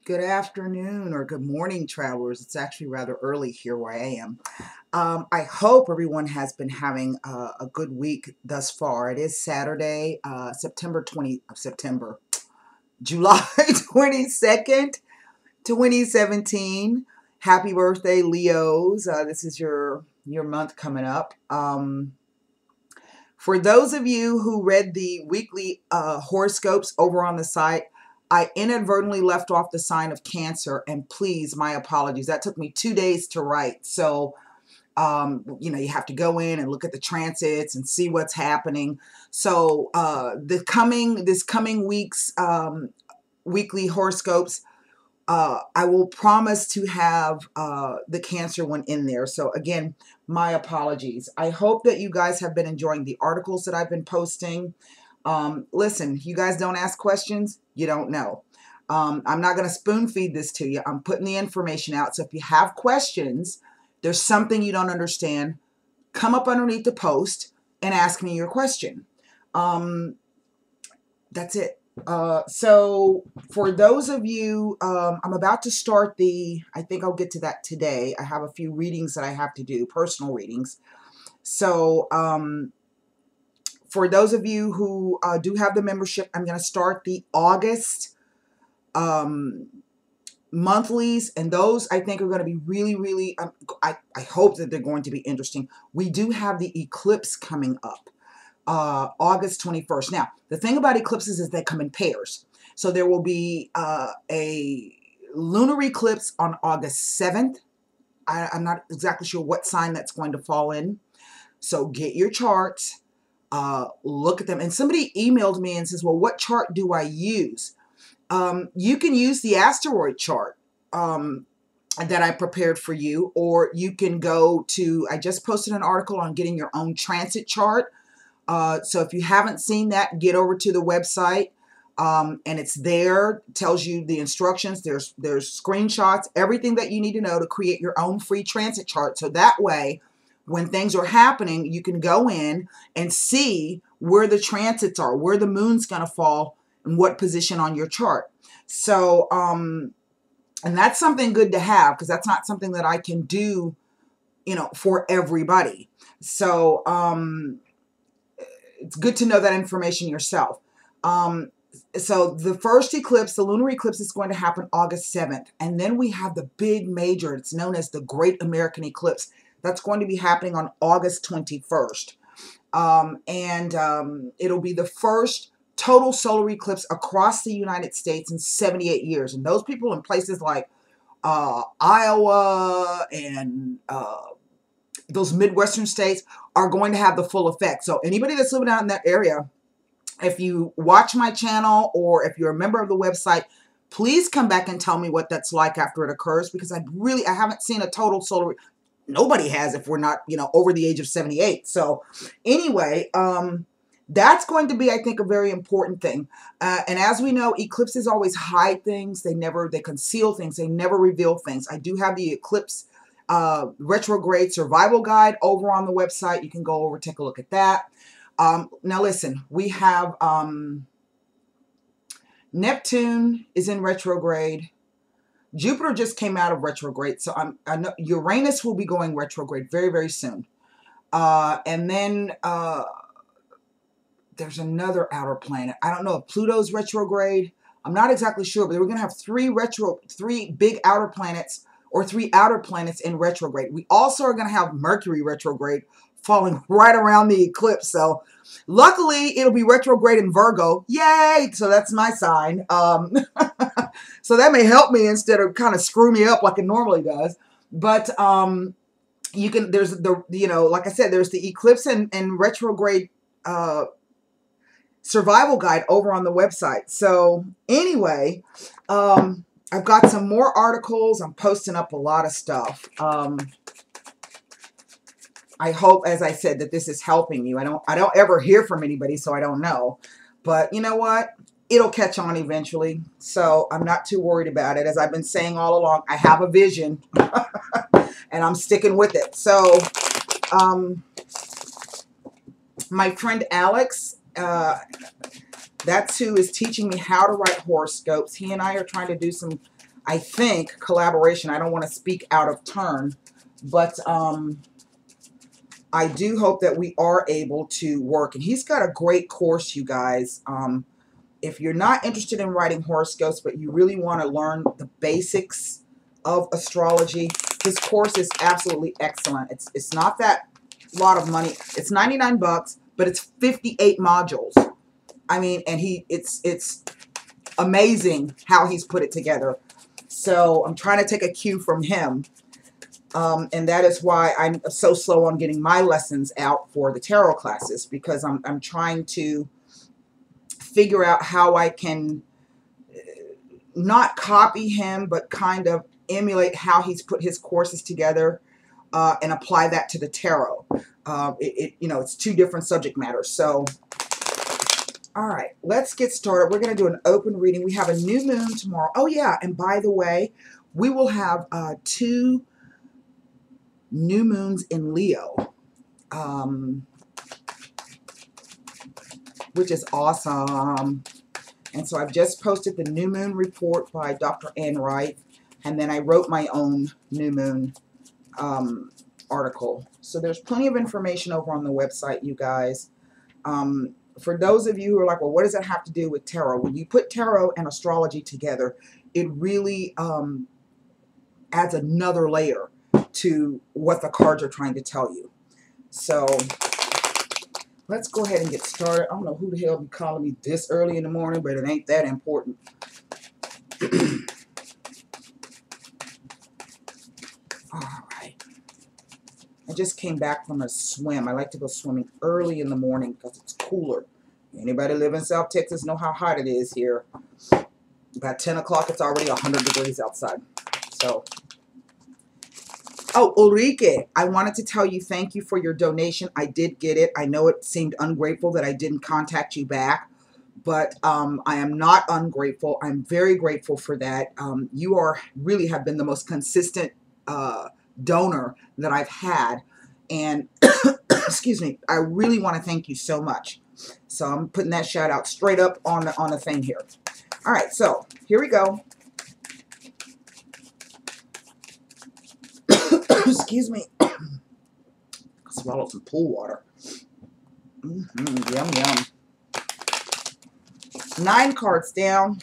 Good afternoon or good morning, travelers. It's actually rather early here where I am. I hope everyone has been having a good week thus far. It is Saturday, July 22nd, 2017. Happy birthday, Leos. This is your month coming up. For those of you who read the weekly horoscopes over on the site, I inadvertently left off the sign of Cancer, and please, my apologies. That took me 2 days to write. So, you have to go in and look at the transits and see what's happening. So, this coming week's weekly horoscopes, I will promise to have the Cancer one in there. So again, my apologies. I hope that you guys have been enjoying the articles that I've been posting. Listen, you guys don't ask questions, you don't know. I'm not going to spoon feed this to you. I'm putting the information out. So if you have questions, there's something you don't understand, come up underneath the post and ask me your question. That's it. So for those of you, I'm about to start I think I'll get to that today. I have a few readings that I have to do, personal readings. So for those of you who do have the membership, I'm going to start the August monthlies, and those I think are going to be really, really, I hope that they're going to be interesting. We do have the eclipse coming up. August 21st. Now, the thing about eclipses is they come in pairs. So there will be a lunar eclipse on August 7th. I'm not exactly sure what sign that's going to fall in. So get your charts, look at them. And somebody emailed me and says, well, what chart do I use? You can use the asteroid chart that I prepared for you, or you can go to, I just posted an article on getting your own transit chart. So if you haven't seen that, get over to the website, and it's there. It tells you the instructions. There's screenshots, everything that you need to know to create your own free transit chart. So that way, when things are happening, you can go in and see where the transits are, where the moon's going to fall, and what position on your chart. So, and that's something good to have, because that's not something that I can do, for everybody. So, it's good to know that information yourself. So the first eclipse, the lunar eclipse, is going to happen August 7th. And then we have the big major, it's known as the Great American Eclipse. That's going to be happening on August 21st. It'll be the first total solar eclipse across the United States in 78 years. And those people in places like Iowa and those Midwestern states are going to have the full effect. So anybody that's living out in that area, if you watch my channel or if you're a member of the website, please come back and tell me what that's like after it occurs, because I haven't seen a total solar. Nobody has, if we're not, over the age of 78. So anyway, that's going to be, I think, a very important thing. And as we know, eclipses always hide things. They conceal things. They never reveal things. I do have the eclipse retrograde survival guide over on the website. You can go over, take a look at that. Now listen, we have Neptune is in retrograde. Jupiter just came out of retrograde, so I know Uranus will be going retrograde very, very soon. And then there's another outer planet. I don't know if Pluto's retrograde. I'm not exactly sure, but we're going to have three big outer planets, or three outer planets in retrograde. We also are going to have Mercury retrograde falling right around the eclipse. So luckily, it'll be retrograde in Virgo. Yay! So that's my sign. So that may help me instead of kind of screw me up like it normally does. But there's like I said, there's the eclipse and retrograde survival guide over on the website. So anyway, I've got some more articles. I'm posting up a lot of stuff. I hope, as I said, that this is helping you. I don't ever hear from anybody, so I don't know. But you know what? It'll catch on eventually. So I'm not too worried about it. As I've been saying all along, I have a vision and I'm sticking with it. So my friend Alex, that's who is teaching me how to write horoscopes. He and I are trying to do some I think, collaboration. I don't want to speak out of turn, but I do hope that we are able to work. And he's got a great course, you guys. If you're not interested in writing horoscopes, but you really want to learn the basics of astrology, his course is absolutely excellent. It's not that lot of money. It's 99 bucks, but it's 58 modules. I mean, and it's amazing how he's put it together. So I'm trying to take a cue from him. And that is why I'm so slow on getting my lessons out for the tarot classes, because I'm trying to figure out how I can not copy him, but kind of emulate how he's put his courses together and apply that to the tarot. You know, it's two different subject matters. So, all right, let's get started. We're going to do an open reading. We have a new moon tomorrow. Oh, yeah, and by the way, we will have 2 new moons in Leo, which is awesome. And so I've just posted the new moon report by Dr. Ann Wright, and then I wrote my own new moon article. So there's plenty of information over on the website, you guys. For those of you who are like, well, what does that have to do with tarot? When you put tarot and astrology together, it really adds another layer to what the cards are trying to tell you. So let's go ahead and get started. I don't know who the hell be calling me this early in the morning, but it ain't that important. All right. I just came back from a swim. I like to go swimming early in the morning because it's cooler. Anybody live in South Texas know how hot it is here. About 10 o'clock, it's already 100 degrees outside. So, oh, Ulrike, I wanted to tell you thank you for your donation. I did get it. I know it seemed ungrateful that I didn't contact you back, but I am not ungrateful. I'm very grateful for that. You really have been the most consistent donor that I've had, and excuse me, I really want to thank you so much. So I'm putting that shout out straight up on the thing here. All right, so here we go. Excuse me. Swallow some pool water. Yum, yum. 9 cards down.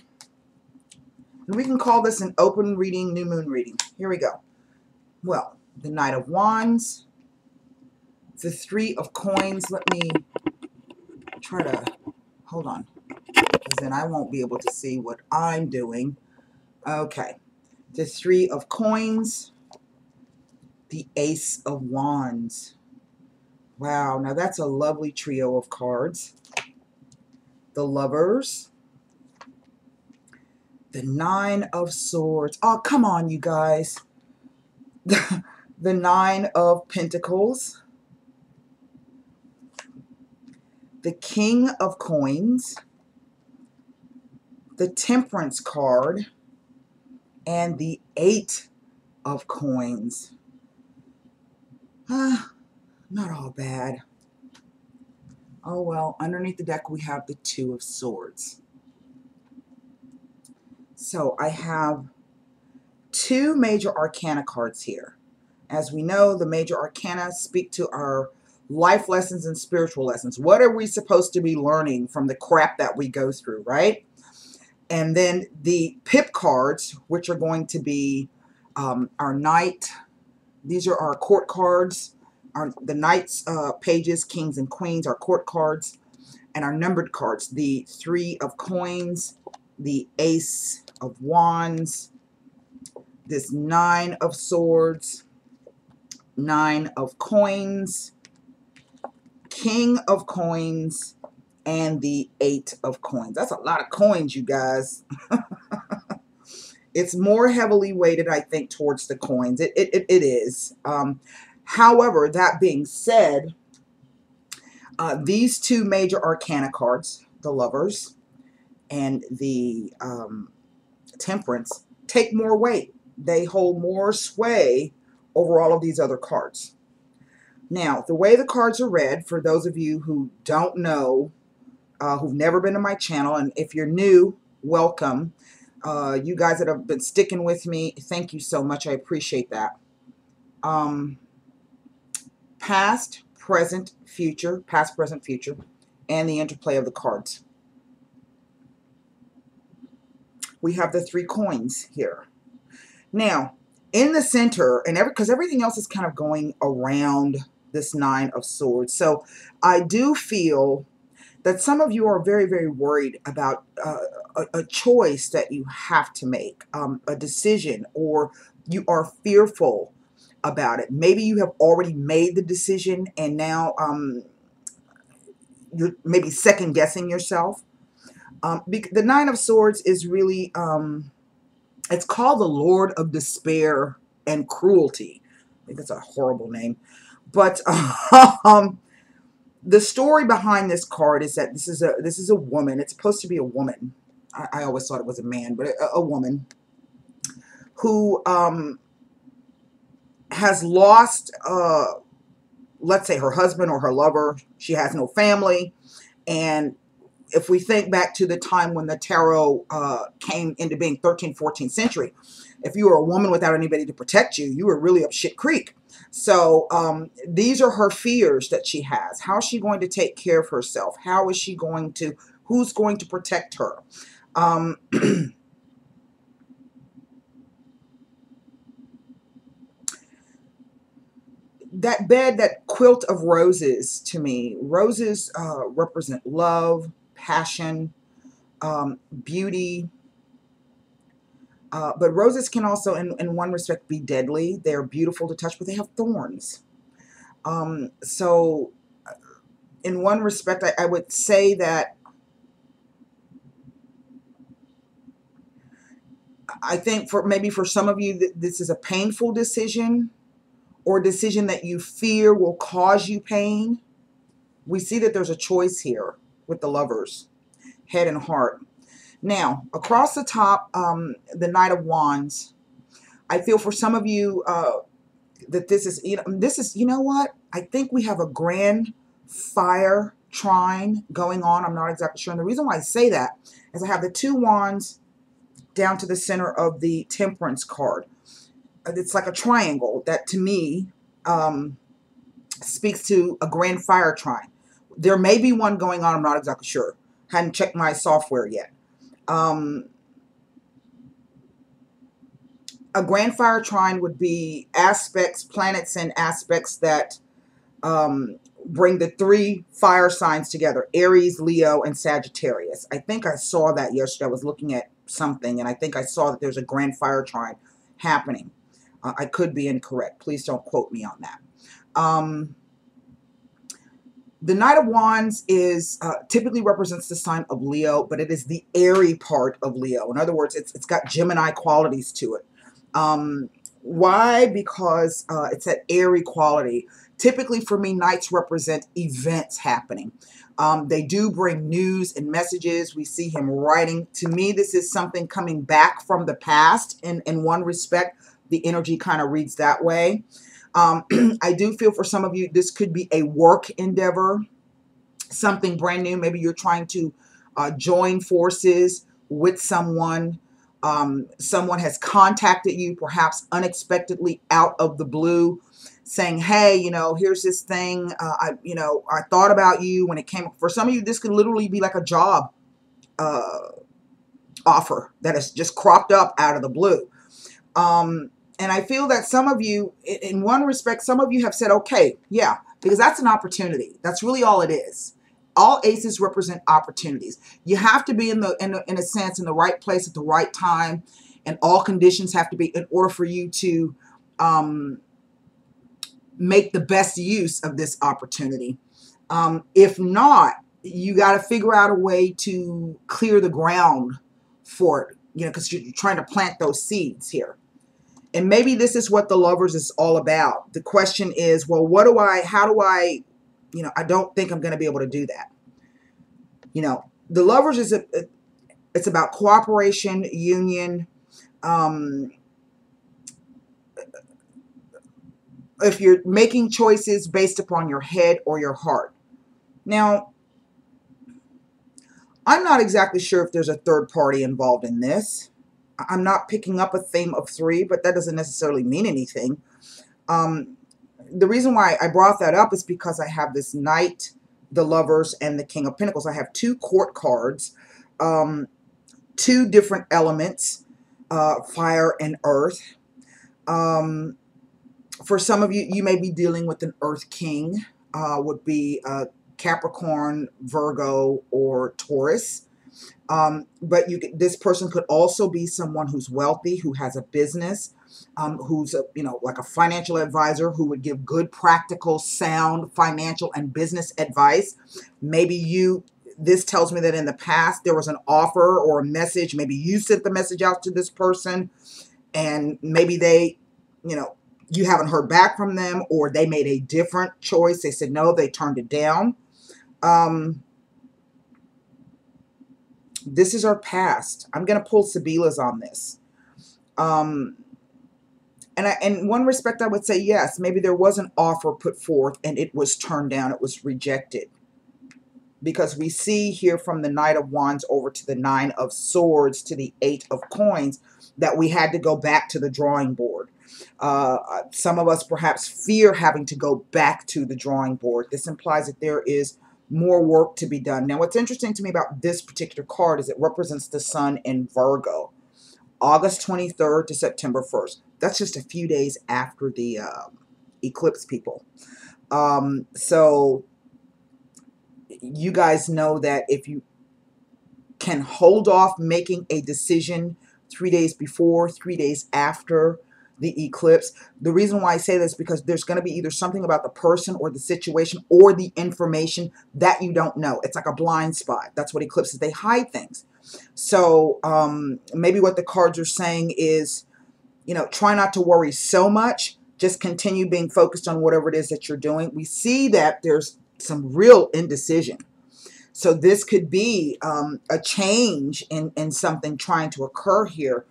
And we can call this an open reading, new moon reading. Here we go. Well, the Knight of Wands. The 3 of Coins. Let me try to, hold on, because then I won't be able to see what I'm doing. Okay. The 3 of Coins. The Ace of Wands. Wow, now that's a lovely trio of cards. The Lovers. The 9 of Swords. Oh, come on, you guys. The 9 of Pentacles. The King of Coins. The Temperance card. And the 8 of Coins. Not all bad. Oh well, underneath the deck we have the 2 of Swords. So I have 2 major arcana cards here. As we know, the major arcana speak to our life lessons and spiritual lessons. What are we supposed to be learning from the crap that we go through, right? And then the pip cards, which are going to be our Knight. These are our court cards. The Knights, pages, kings, and queens are court cards. And our numbered cards, the 3 of Coins, the Ace of Wands, this 9 of Swords, 9 of Coins, King of Coins, and the 8 of Coins. That's a lot of coins, you guys. It's more heavily weighted, I think, towards the coins. It is. However, that being said, these 2 major arcana cards, the Lovers and the Temperance, take more weight. They hold more sway over all of these other cards. Now, the way the cards are read, for those of you who don't know, who've never been to my channel, and if you're new, welcome. You guys that have been sticking with me, thank you so much. I appreciate that. Past, present, future, past, present, future, and the interplay of the cards. We have the 3 coins here. Now, in the center, and because everything else is kind of going around this 9 of Swords. So I do feel that some of you are very, very worried about a choice that you have to make, a decision, or you are fearful about it. Maybe you have already made the decision and now you're maybe second guessing yourself. The 9 of Swords is really, it's called the Lord of Despair and Cruelty. I think that's a horrible name. But the story behind this card is that this is a woman. It's supposed to be a woman. I always thought it was a man, but a woman who has lost, let's say, her husband or her lover. She has no family. And if we think back to the time when the tarot came into being, 13th, 14th century, if you were a woman without anybody to protect you, you were really up shit creek. So these are her fears that she has. How is she going to take care of herself? How is she going to, who's going to protect her? That bed, that quilt of roses, to me, roses represent love, passion, beauty. But roses can also, in one respect, be deadly. They're beautiful to touch, but they have thorns. So in one respect, I would say that I think maybe for some of you, this is a painful decision, or a decision that you fear will cause you pain. We see that there's a choice here with the Lovers, head and heart. Now, across the top, the Knight of Wands. I feel for some of you that this is, you know what? I think we have a grand fire trine going on. I'm not exactly sure. And the reason why I say that is I have the 2 wands down to the center of the Temperance card. It's like a triangle that, to me, speaks to a grand fire trine. There may be one going on. I'm not exactly sure. Hadn't checked my software yet. A grand fire trine would be aspects, planets and aspects that bring the 3 fire signs together: Aries, Leo, and Sagittarius. I think I saw that yesterday. I was looking at something, and I think I saw that there's a grand fire trine happening. I could be incorrect. Please don't quote me on that. The Knight of Wands is typically represents the sign of Leo, but it is the airy part of Leo. In other words, it's got Gemini qualities to it. Why? Because it's that airy quality. Typically for me, Knights represent events happening. They do bring news and messages. We see him writing. To me, this is something coming back from the past. In one respect, the energy kind of reads that way. I do feel for some of you, this could be a work endeavor, something brand new. Maybe you're trying to join forces with someone. Someone has contacted you, perhaps unexpectedly out of the blue, saying, hey, here's this thing. I thought about you when it came. For some of you, this could literally be like a job offer that has just cropped up out of the blue. And I feel that some of you, in one respect, some of you have said, okay, yeah, because that's an opportunity. That's really all it is. All aces represent opportunities. You have to be in a sense in the right place at the right time, and all conditions have to be in order for you to make the best use of this opportunity. If not, you got to figure out a way to clear the ground for it, because you're trying to plant those seeds here. And maybe this is what the Lovers is all about. The question is, well, how do I, I don't think I'm going to be able to do that. The Lovers is it's about cooperation, union. If you're making choices based upon your head or your heart. Now, I'm not exactly sure if there's a third party involved in this. I'm not picking up a theme of 3, but that doesn't necessarily mean anything. The reason why I brought that up is because I have this Knight, the Lovers, and the King of Pentacles. I have 2 court cards, 2 different elements, fire and earth. For some of you, you may be dealing with an Earth King, would be Capricorn, Virgo, or Taurus. But this person could also be someone who's wealthy, who has a business, who's like a financial advisor who would give good, practical, sound financial and business advice. Maybe this tells me that in the past there was an offer or a message. Maybe you sent the message out to this person, and maybe they, you haven't heard back from them, or they made a different choice. They said no, they turned it down. This is our past. I'm going to pull Sibila's on this. And in one respect, I would say yes, maybe there was an offer put forth and it was turned down. It was rejected. Because we see here from the Knight of Wands over to the 9 of Swords to the 8 of Coins that we had to go back to the drawing board. Some of us perhaps fear having to go back to the drawing board. This implies that there is more work to be done. Now, what's interesting to me about this particular card is it represents the Sun in Virgo, August 23rd to September 1st. That's just a few days after the eclipse, people. So you guys know that if you can hold off making a decision 3 days before, 3 days after the eclipse. The reason why I say this is because there's going to be either something about the person or the situation or the information that you don't know. It's like a blind spot. That's what eclipses, they hide things. So maybe what the cards are saying is, try not to worry so much. Just continue being focused on whatever it is that you're doing. We see that there's some real indecision. So this could be a change in something trying to occur here.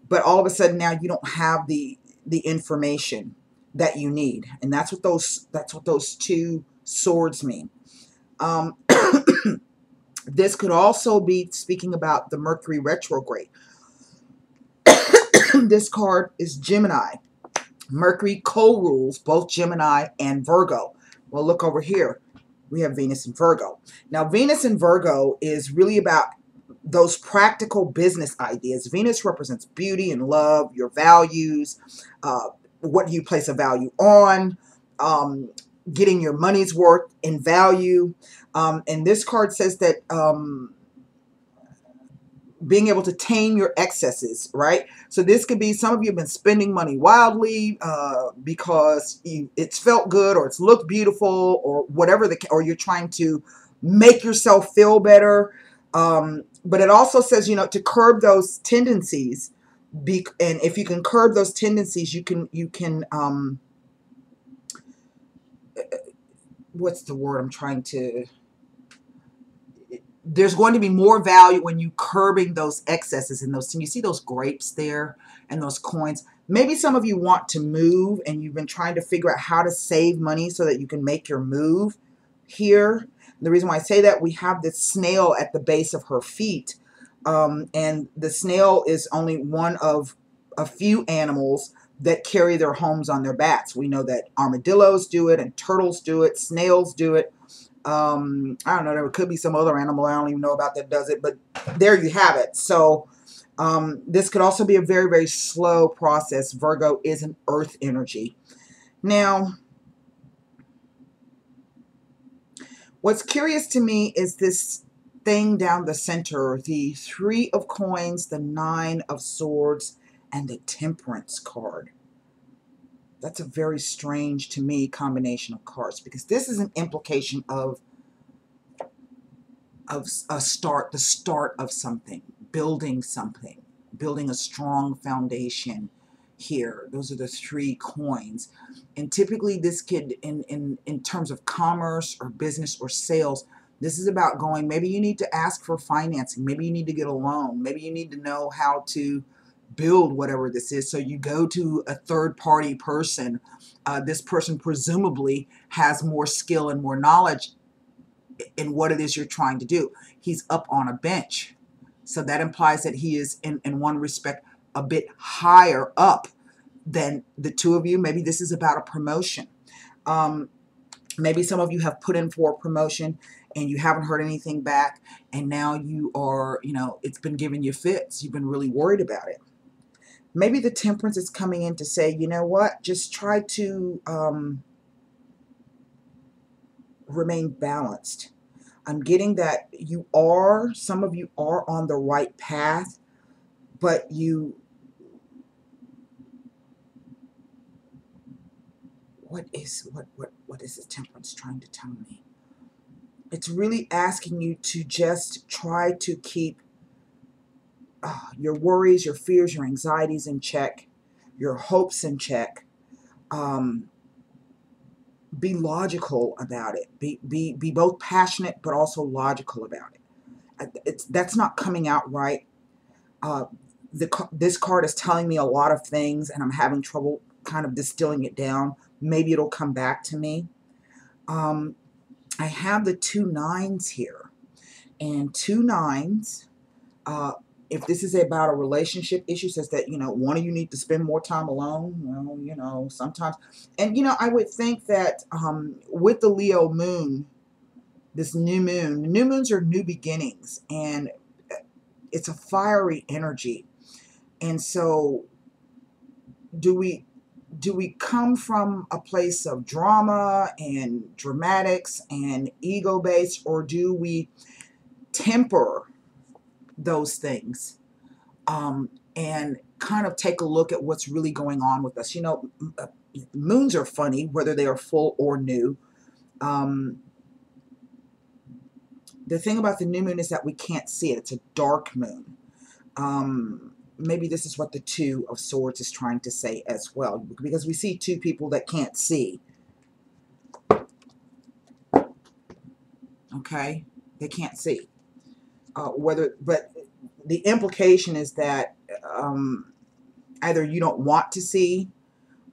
But all of a sudden now you don't have the information that you need, and that's what those 2 swords mean. This could also be speaking about the Mercury retrograde. This card is Gemini. Mercury co-rules both Gemini and Virgo. Well, look over here. We have Venus in Virgo. Now, Venus in Virgo is really about those practical business ideas. Venus represents beauty and love, your values, what you place a value on, getting your money's worth in value. And this card says that being able to tame your excesses, right? So this could be, some of you have been spending money wildly because it's felt good or it's looked beautiful or whatever, or you're trying to make yourself feel better. But it also says, to curb those tendencies. And if you can curb those tendencies, you can what's the word I'm trying to, there's going to be more value when you curbing those excesses and those. You see those grapes there and those coins. Maybe some of you want to move and you've been trying to figure out how to save money so that you can make your move here. The reason why I say that, we have this snail at the base of her feet. And the snail is only one of a few animals that carry their homes on their backs. We know that armadillos do it and turtles do it. Snails do it. I don't know, there could be some other animal I don't even know about that does it, but there you have it. So this could also be a very, very slow process. Virgo is an earth energy. Now, what's curious to me is this thing down the center, the 3 of Coins, the 9 of Swords, and the Temperance card. That's a very strange, to me, combination of cards, because this is an implication of the start of something, building a strong foundation here. Those are the 3 coins. And typically this could, in terms of commerce or business or sales, this is about going, maybe you need to ask for financing, maybe you need to get a loan, maybe you need to know how to build whatever this is. So you go to a third-party person. This person presumably has more skill and more knowledge in what it is you're trying to do. He's up on a bench. So that implies that he is, in one respect, a bit higher up than the two of you. Maybe this is about a promotion. Maybe some of you have put in for a promotion and you haven't heard anything back, and now you are, it's been giving you fits. You've been really worried about it. Maybe the Temperance is coming in to say, you know what, just try to remain balanced. I'm getting that some of you are on the right path, but what is the Temperance trying to tell me? It's really asking you to just try to keep your worries, your fears, your anxieties in check, your hopes in check. Be logical about it. Be both passionate but also logical about it. That's not coming out right. This card is telling me a lot of things, and I'm having trouble kind of distilling it down. Maybe it'll come back to me. I have the 2 9s here, and 2 9s. If this is about a relationship issue, says that, one of you need to spend more time alone. Well, sometimes. And, I would think that with the Leo moon, this new moons are new beginnings, and it's a fiery energy. And so do we come from a place of drama and dramatics and ego-based, or do we temper those things and kind of take a look at what's really going on with us? Moons are funny, whether they are full or new. The thing about the new moon is that we can't see it. It's a dark moon. Maybe this is what the 2 of Swords is trying to say as well, because we see 2 people that can't see. Okay, they can't see. But the implication is that either you don't want to see,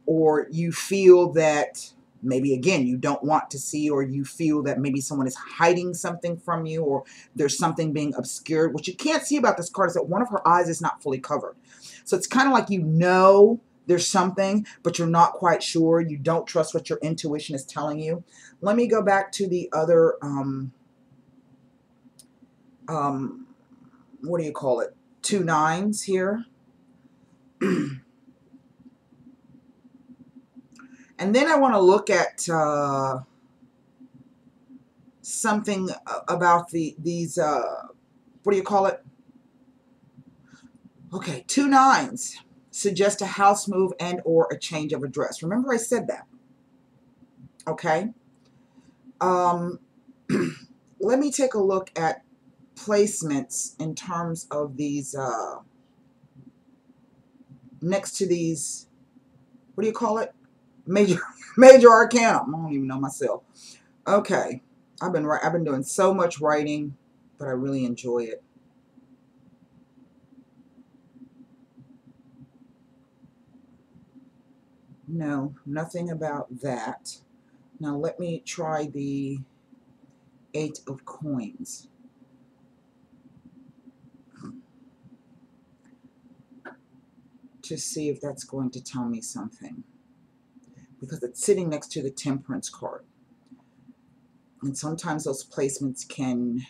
or you feel that maybe, again, you don't want to see, or you feel that maybe someone is hiding something from you, or there's something being obscured. What you can't see about this card is that one of her eyes is not fully covered. So it's kind of like there's something, but you're not quite sure. You don't trust what your intuition is telling you. Let me go back to the other, what do you call it? 2 9s here. And then I want to look at something about these, what do you call it? Okay, 2 9s suggest a house move and or a change of address. Remember I said that. Okay. Let me take a look at placements in terms of these, next to these, what do you call it? Major arcana. I don't even know myself. Okay. I've been doing so much writing, but I really enjoy it. No, nothing about that. Now let me try the 8 of Coins. To see if that's going to tell me something, because it's sitting next to the Temperance card, and sometimes those placements can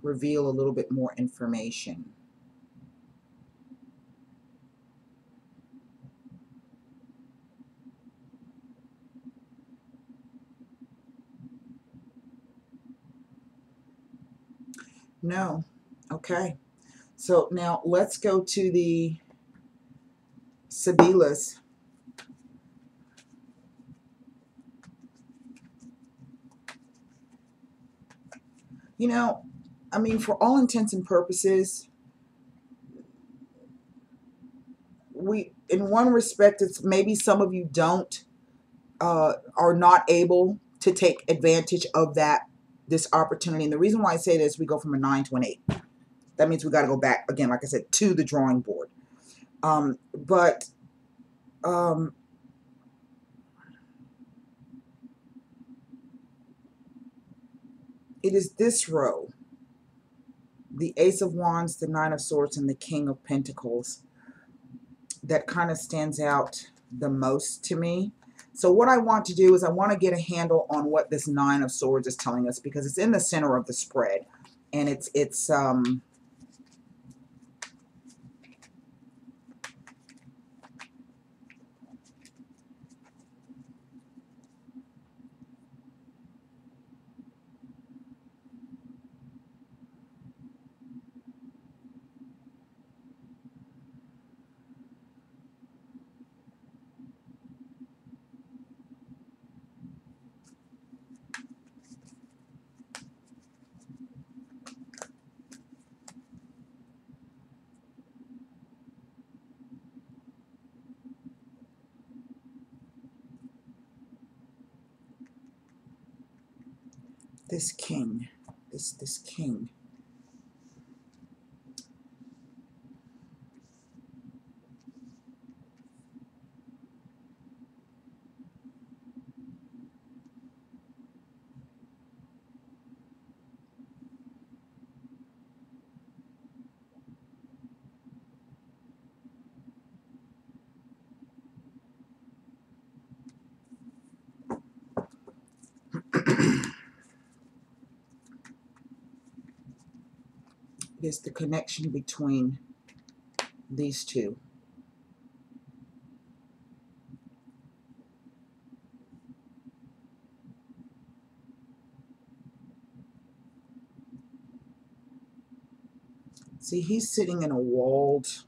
reveal a little bit more information. No. Okay. So now let's go to the Sibilas. I mean, for all intents and purposes, in one respect, it's maybe some of you are not able to take advantage of this opportunity. And the reason why I say this, we go from a 9 to an 8. That means we got to go back again, like I said, to the drawing board. But it is this row the Ace of Wands, the Nine of Swords, and the King of Pentacles that kind of stands out the most to me. So what I want to do is I want to get a handle on what this Nine of Swords is telling us, because it's in the center of the spread, and it's this king, this king. Is the connection between these two. See, he's sitting in a walled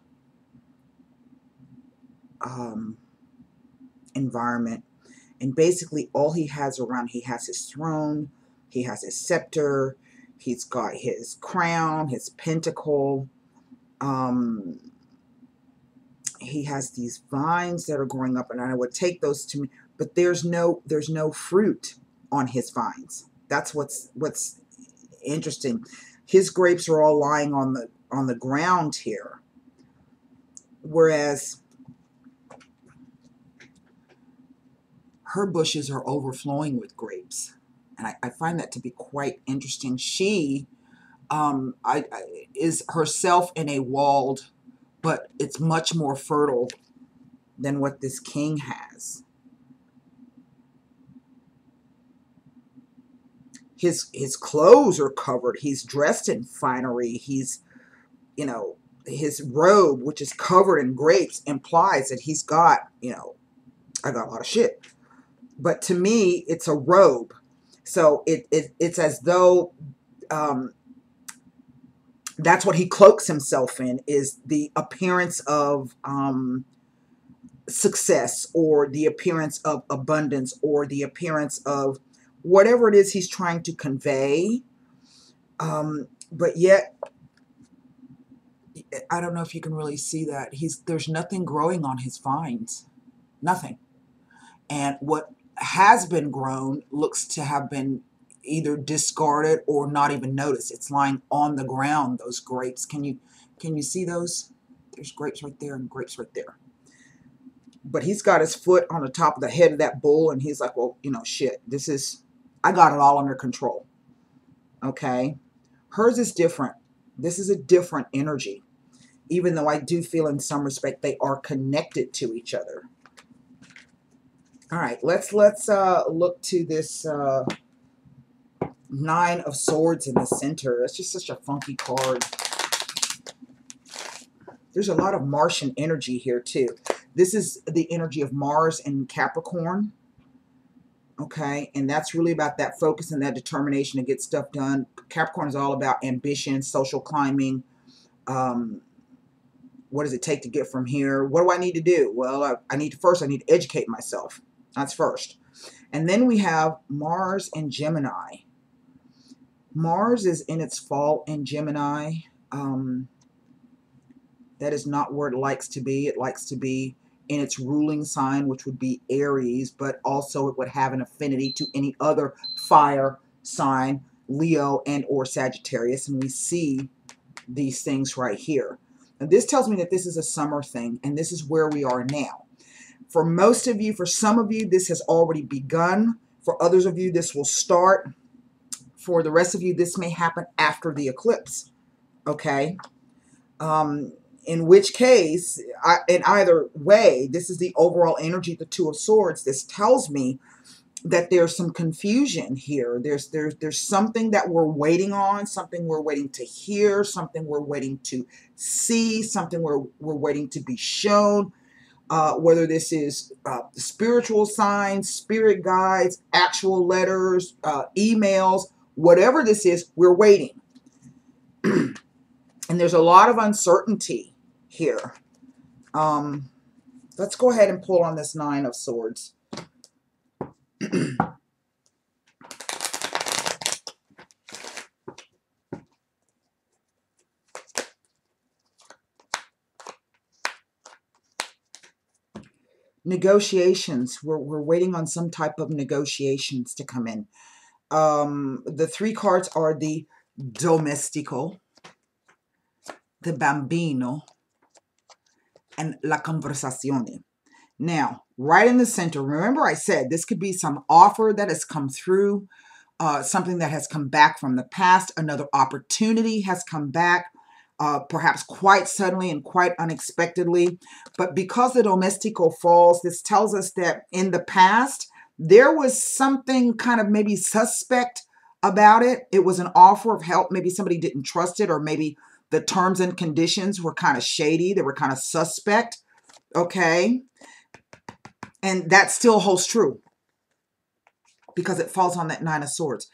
environment, and basically all he has around, he has his throne, he has his scepter, he's got his crown, his pentacle. He has these vines that are growing up, and I would take those to me, but there's no fruit on his vines. That's what's interesting. His grapes are all lying on the ground here, whereas her bushes are overflowing with grapes, and I find that to be quite interesting. She is herself in a walled, but it's much more fertile than what this king has. His clothes are covered. He's dressed in finery. He's, you know, his robe, which is covered in grapes, implies that he's got, you know, I got a lot of shit. But to me, it's a robe. So it's as though that's what he cloaks himself in, is the appearance of success, or the appearance of abundance, or the appearance of whatever it is he's trying to convey. But yet, I don't know if you can really see that. There's nothing growing on his vines. Nothing. And what has been grown looks to have been either discarded or not even noticed. It's lying on the ground, those grapes. Can you see those? There's grapes right there and grapes right there. But he's got his foot on the top of the head of that bull, and he's like, well, you know, shit, I got it all under control. Okay? Hers is different. This is a different energy. Even though I do feel in some respect they are connected to each other. All right, let's look to this Nine of Swords in the center. That's just such a funky card. There's a lot of Martian energy here too. This is the energy of Mars and Capricorn. Okay, and that's really about that focus and that determination to get stuff done. Capricorn is all about ambition, social climbing. What does it take to get from here? What do I need to do? Well, I need to educate myself. That's first. And then we have Mars and Gemini. Mars is in its fall in Gemini. That is not where it likes to be. It likes to be in its ruling sign, which would be Aries, but also it would have an affinity to any other fire sign, Leo and or Sagittarius, and we see these things right here. And this tells me that this is a summer thing, and this is where we are now. For most of you, for some of you, this has already begun. For others of you, this will start. For the rest of you, this may happen after the eclipse. okay? In which case, in either way, this is the overall energy, the Two of Swords. This tells me that there's some confusion here. There's something that we're waiting on, something we're waiting to hear, something we're waiting to see, something we're waiting to be shown. Whether this is spiritual signs, spirit guides, actual letters, emails, whatever this is, we're waiting. And there's a lot of uncertainty here. Let's go ahead and pull on this Nine of Swords. Negotiations. We're waiting on some type of negotiations to come in. The three cards are the domestico, the bambino, and la conversazione. Now, right in the center, remember I said this could be some offer that has come through, something that has come back from the past, another opportunity has come back, perhaps quite suddenly and quite unexpectedly. But because the domestico falls, this tells us that in the past, there was something kind of maybe suspect about it. It was an offer of help. Maybe somebody didn't trust it, or maybe the terms and conditions were kind of shady. They were kind of suspect. Okay. And that still holds true because it falls on that Nine of Swords.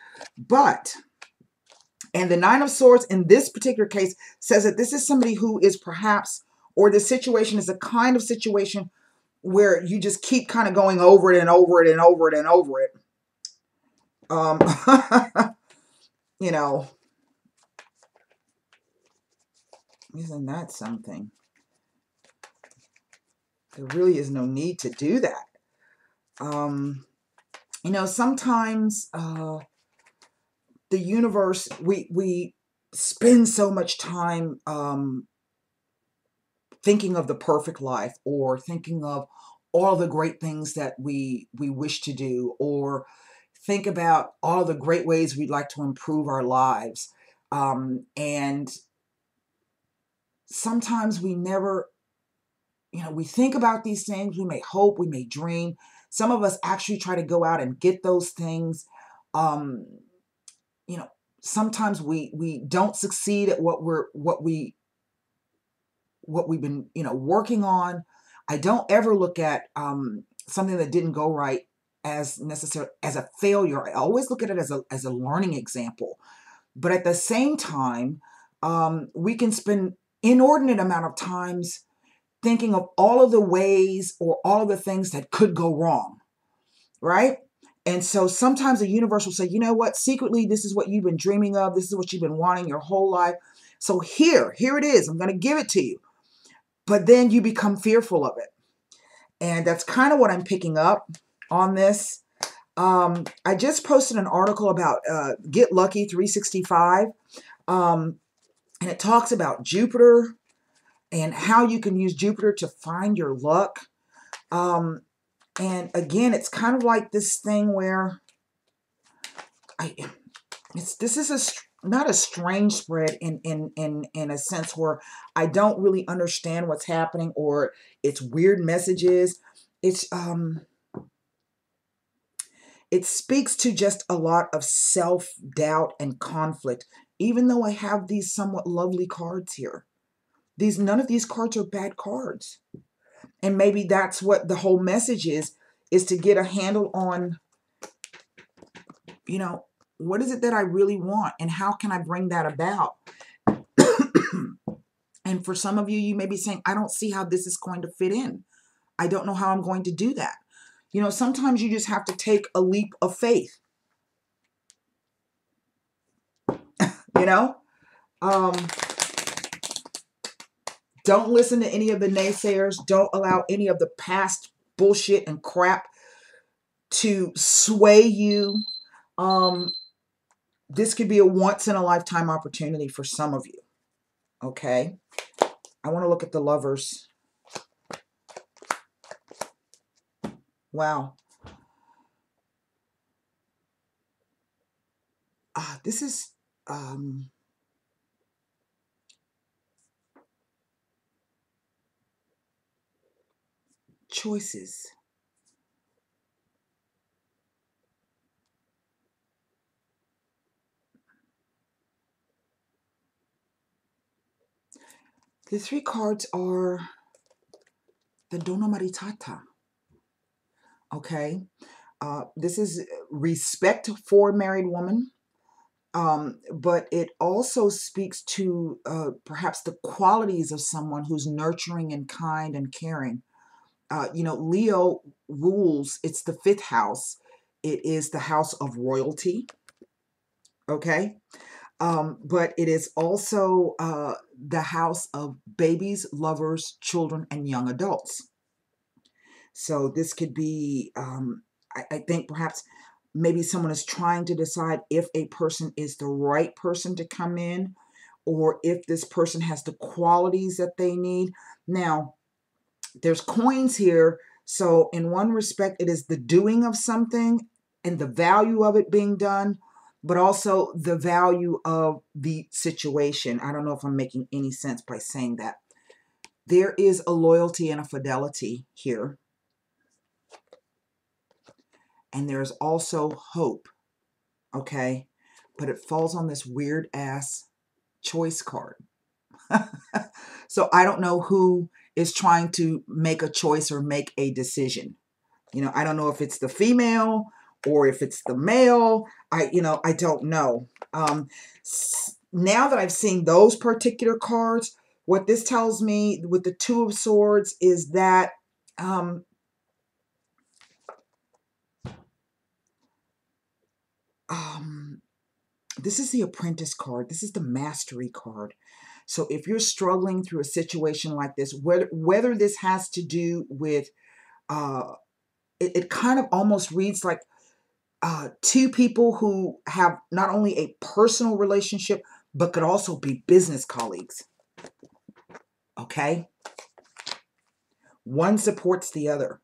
And the Nine of Swords in this particular case says that this is somebody who is perhaps, or the situation is a kind of situation where you just keep kind of going over it and over it and over it and over it. You know, isn't that something? There really is no need to do that. You know, sometimes the universe, we spend so much time thinking of the perfect life, or thinking of all the great things that we wish to do, or think about all the great ways we'd like to improve our lives. And sometimes we never, you know, we think about these things, we may hope, we may dream. Some of us actually try to go out and get those things. You know, sometimes we don't succeed at what we've been, you know, working on. I don't ever look at something that didn't go right as necessary as a failure. I always look at it as a learning example. But at the same time, we can spend inordinate amount of times thinking of all of the ways or all of the things that could go wrong, right? And so sometimes the universe will say, you know what, secretly, this is what you've been dreaming of. This is what you've been wanting your whole life. So here it is. I'm going to give it to you. But then you become fearful of it. And that's kind of what I'm picking up on this. I just posted an article about Get Lucky 365. And it talks about Jupiter and how you can use Jupiter to find your luck. And again, it's kind of like this thing where this is not a strange spread in a sense where I don't really understand what's happening, or it's weird messages. It speaks to just a lot of self-doubt and conflict, even though I have these somewhat lovely cards here. None of these cards are bad cards. And maybe that's what the whole message is to get a handle on, you know, what is it that I really want and how can I bring that about? And for some of you, you may be saying, I don't see how this is going to fit in. I don't know how I'm going to do that. You know, sometimes you just have to take a leap of faith. You know? Don't listen to any of the naysayers. Don't allow any of the past bullshit and crap to sway you. This could be a once-in-a-lifetime opportunity for some of you. Okay? I want to look at the Lovers. Wow. This is... choices. The three cards are the Donna Maritata. Okay. This is respect for a married woman. But it also speaks to perhaps the qualities of someone who's nurturing and kind and caring. You know, Leo rules, it's the fifth house. It is the house of royalty. Okay. But it is also the house of babies, lovers, children, and young adults. So this could be, I think perhaps maybe someone is trying to decide if a person is the right person to come in or if this person has the qualities that they need. Now, there's coins here. So in one respect, it is the doing of something and the value of it being done, but also the value of the situation. I don't know if I'm making any sense by saying that. There is a loyalty and a fidelity here. And there's also hope, okay? But it falls on this weird ass choice card. So I don't know who is trying to make a choice or make a decision. You know, I don't know if it's the female or if it's the male. I don't know. Now that I've seen those particular cards, what this tells me with the Two of Swords is that this is the Apprentice card. This is the Mastery card. So if you're struggling through a situation like this, whether this has to do with, it kind of almost reads like two people who have not only a personal relationship, but could also be business colleagues. Okay? One supports the other.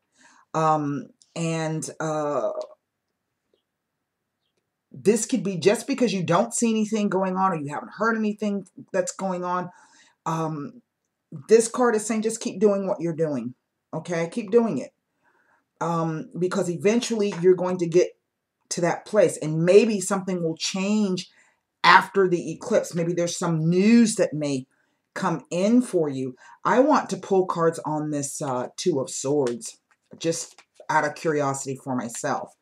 This could be just because you don't see anything going on or you haven't heard anything that's going on. This card is saying just keep doing what you're doing. Okay? Keep doing it. Because eventually you're going to get to that place and maybe something will change after the eclipse. Maybe there's some news that may come in for you. I want to pull cards on this Two of Swords just out of curiosity for myself.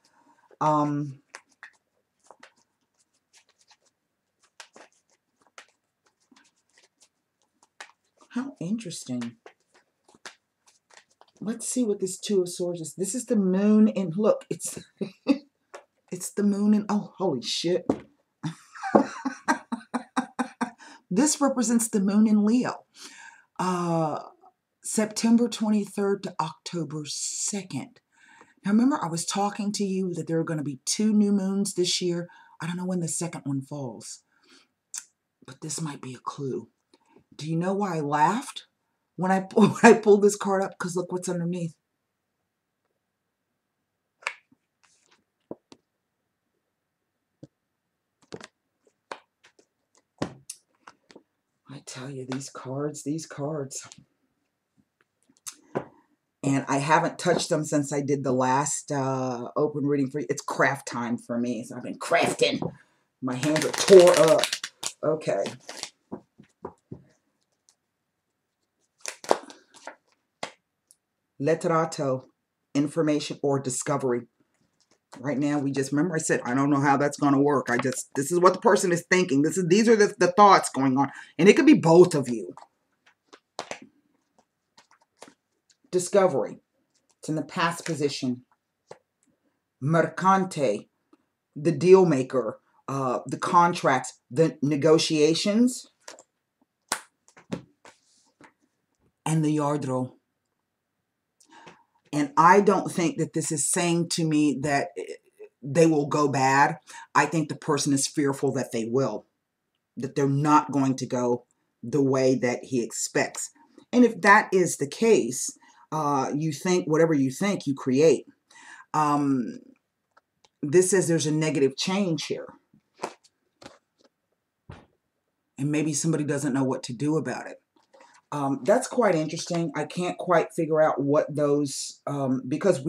How interesting. Let's see what this Two of Swords is. This is the moon and look, it's it's the moon and oh, holy shit. This represents the moon in Leo. September 23rd to October 2nd. Now remember I was talking to you that there are going to be 2 new moons this year. I don't know when the second one falls. But this might be a clue. Do you know why I laughed when I pulled this card up? Because look what's underneath. I tell you, these cards. And I haven't touched them since I did the last open reading for you. It's craft time for me. So I've been crafting. My hands are tore up. Okay. Letterato, information or discovery. Right now, we just, remember I said, I don't know how that's going to work. This is what the person is thinking. These are the thoughts going on. And it could be both of you. Discovery. It's in the past position. Mercante, the deal maker, the contracts, the negotiations. And the Yardro. And I don't think that this is saying to me that they will go bad. I think the person is fearful that they will. That they're not going to go the way that he expects. And if that is the case, you think whatever you think, you create. This says there's a negative change here. And maybe somebody doesn't know what to do about it. That's quite interesting. I can't quite figure out what those, because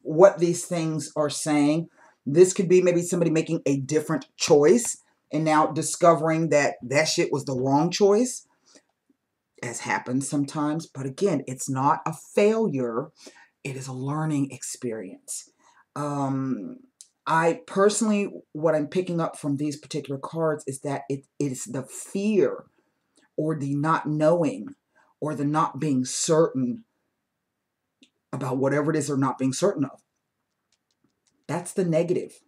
what these things are saying. This could be maybe somebody making a different choice and now discovering that that shit was the wrong choice, as happens sometimes. But again, it's not a failure. It is a learning experience. I personally, what I'm picking up from these particular cards is that it is the fear or the not knowing or the not being certain about whatever it is they're not being certain of. That's the negative.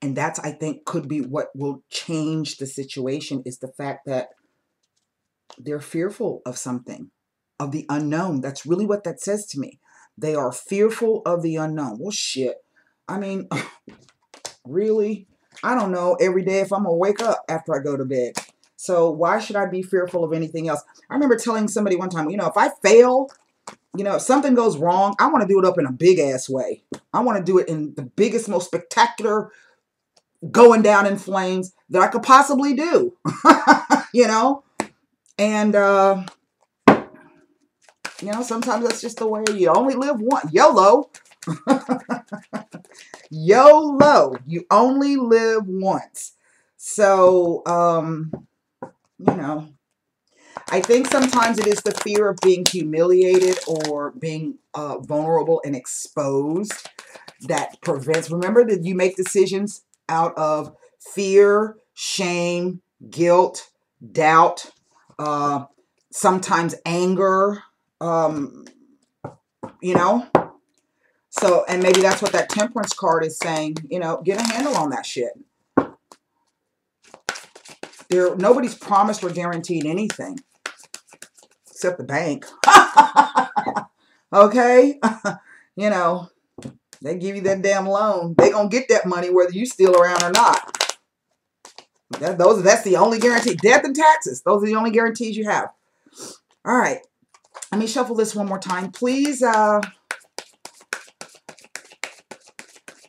And that's, I think, could be what will change the situation, is the fact that they're fearful of something, of the unknown. That's really what that says to me. They are fearful of the unknown. Well, shit. I mean, really? I don't know every day if I'm going to wake up after I go to bed. So why should I be fearful of anything else? I remember telling somebody one time, if I fail, if something goes wrong, I want to do it up in a big ass way. I want to do it in the biggest, most spectacular, going down in flames that I could possibly do. And, sometimes that's just the way. You only live once. YOLO. YOLO. You only live once. So, I think sometimes it is the fear of being humiliated or being vulnerable and exposed that prevents. Remember that you make decisions out of fear, shame, guilt, doubt, sometimes anger, So, and maybe that's what that temperance card is saying, get a handle on that shit. Nobody's promised or guaranteed anything except the bank. Okay? They give you that damn loan. They gonna get that money whether you still around or not. That's the only guarantee. Death and taxes. Those are the only guarantees you have. All right. Let me shuffle this one more time. Please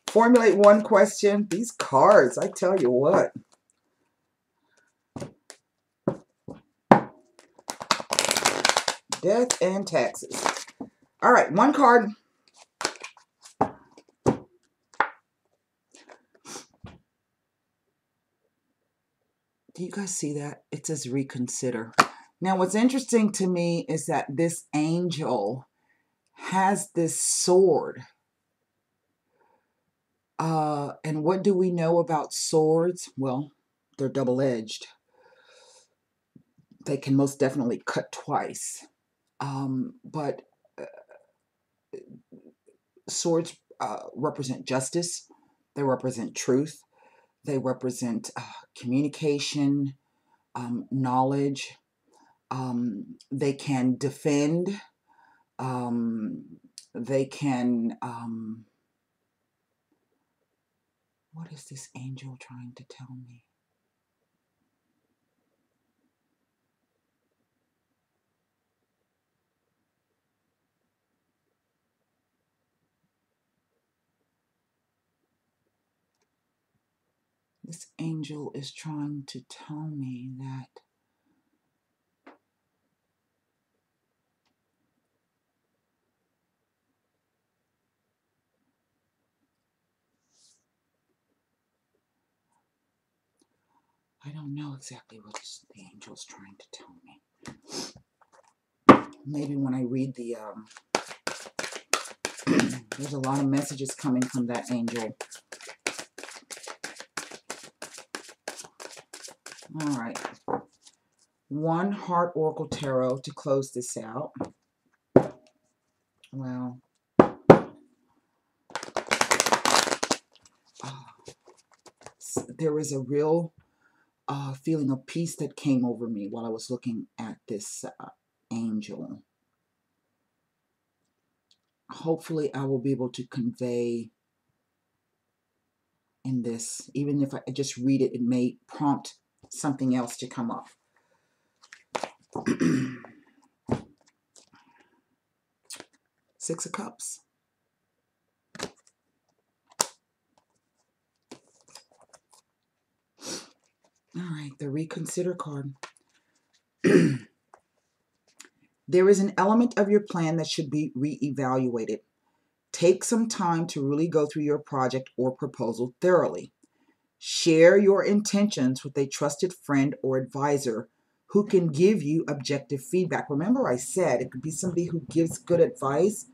formulate one question. These cards, I tell you what. Death and taxes. All right, one card. Do you guys see that? It says reconsider. Now, what's interesting to me is that this angel has this sword. And what do we know about swords? Well, they're double-edged. They can most definitely cut twice. But swords represent justice. They represent truth. They represent communication, knowledge. They can defend. They can... what is this angel trying to tell me? This angel is trying to tell me that I don't know exactly what the angel's trying to tell me. Maybe when I read the, there's a lot of messages coming from that angel. All right. One Heart Oracle Tarot to close this out. Well, there is a real feeling of peace that came over me while I was looking at this angel. Hopefully, I will be able to convey in this, even if I just read it, it may prompt something else to come up. Six of Cups. All right, the reconsider card. There is an element of your plan that should be reevaluated. Take some time to really go through your project or proposal thoroughly. Share your intentions with a trusted friend or advisor who can give you objective feedback. Remember, I said it could be somebody who gives good advice.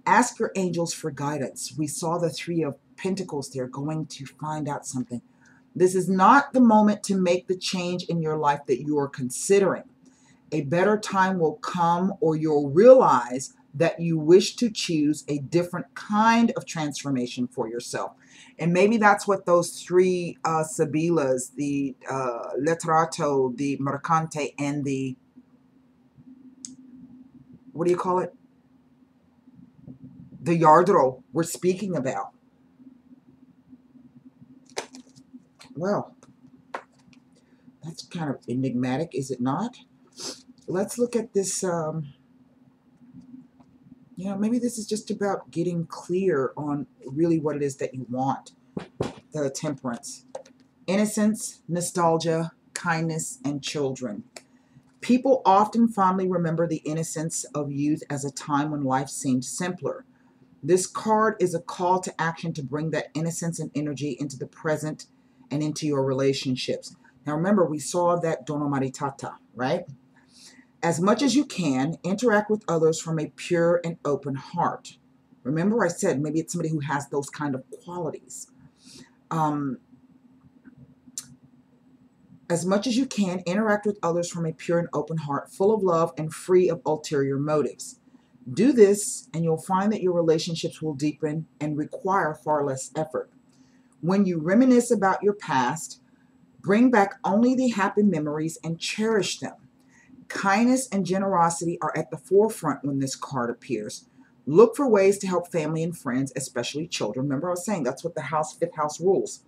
Ask your angels for guidance. We saw the Three of Pentacles. They're going to find out something. This is not the moment to make the change in your life that you are considering. A better time will come, or you'll realize that you wish to choose a different kind of transformation for yourself. And maybe that's what those three Sabilas, the Letrato, the Mercante, and the, what do you call it? The Yardro were speaking about. Well, that's kind of enigmatic, is it not? Let's look at this. Maybe this is just about getting clear on really what it is that you want. The Temperance. Innocence, nostalgia, kindness, and children. People often fondly remember the innocence of youth as a time when life seemed simpler. This card is a call to action to bring that innocence and energy into the present and into your relationships. Now remember, we saw that Dono Maritata, right? As much as you can, interact with others from a pure and open heart. Remember I said maybe it's somebody who has those kind of qualities. As much as you can, interact with others from a pure and open heart, full of love and free of ulterior motives. Do this and you'll find that your relationships will deepen and require far less effort. When you reminisce about your past, bring back only the happy memories and cherish them. Kindness and generosity are at the forefront when this card appears. Look for ways to help family and friends, especially children. Remember I was saying that's what the fifth house rules.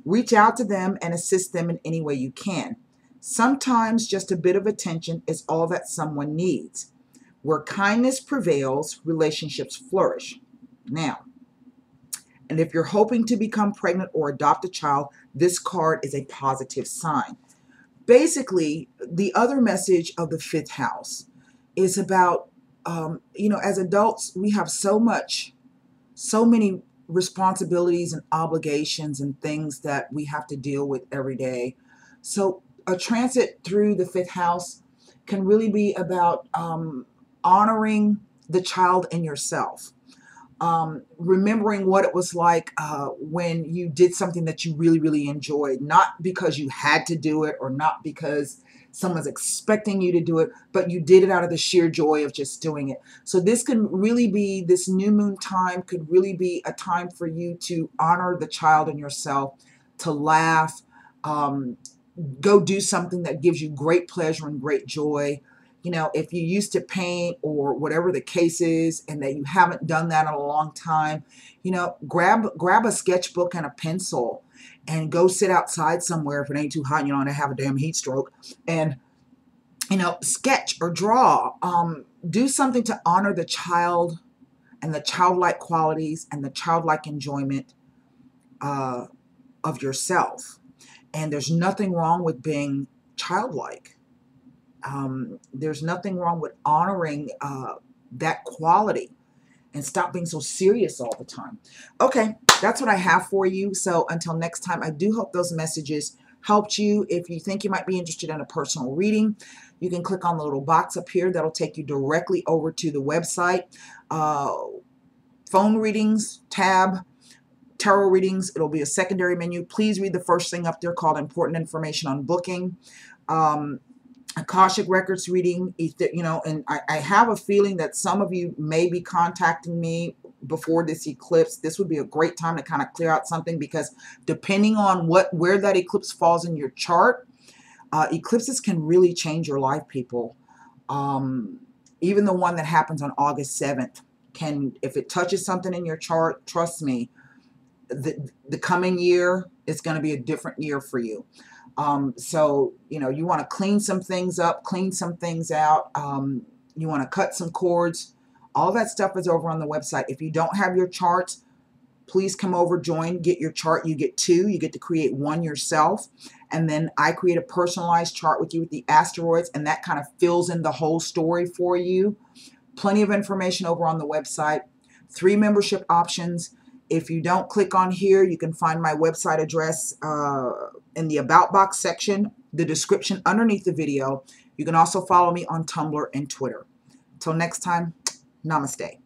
Reach out to them and assist them in any way you can. Sometimes just a bit of attention is all that someone needs. Where kindness prevails, relationships flourish. Now, and if you're hoping to become pregnant or adopt a child, this card is a positive sign. Basically, the other message of the fifth house is about, as adults, we have so many responsibilities and obligations and things that we have to deal with every day. So a transit through the fifth house can really be about honoring the child in yourself. Remembering what it was like when you did something that you really, really enjoyed, not because you had to do it or not because someone's expecting you to do it, but you did it out of the sheer joy of just doing it. So this can really be, this new moon time could really be a time for you to honor the child in yourself, to laugh, go do something that gives you great pleasure and great joy. If you used to paint or whatever the case is and that you haven't done that in a long time, grab a sketchbook and a pencil and go sit outside somewhere if it ain't too hot, and have a damn heat stroke, and, sketch or draw. Do something to honor the child and the childlike qualities and the childlike enjoyment of yourself. And there's nothing wrong with being childlike. There's nothing wrong with honoring that quality, and stop being so serious all the time. Okay, that's what I have for you. So until next time, I do hope those messages helped you. If you think you might be interested in a personal reading, you can click on the little box up here. That'll take you directly over to the website. Phone readings tab, tarot readings. It'll be a secondary menu. Please read the first thing up there called important information on booking. Akashic Records reading, and I have a feeling that some of you may be contacting me before this eclipse. This would be a great time to kind of clear out something, because depending on where that eclipse falls in your chart, eclipses can really change your life, people. Even the one that happens on August 7th can, if it touches something in your chart, trust me, the coming year is going to be a different year for you. So, you want to clean some things up, clean some things out. You want to cut some cords. All that stuff is over on the website. If you don't have your charts, please come over, join, get your chart. You get two. You get to create one yourself. and then I create a personalized chart with you with the asteroids, and that kind of fills in the whole story for you. Plenty of information over on the website. 3 membership options. If you don't click on here, you can find my website address in the About Box section, the description underneath the video. You can also follow me on Tumblr and Twitter. Until next time, namaste.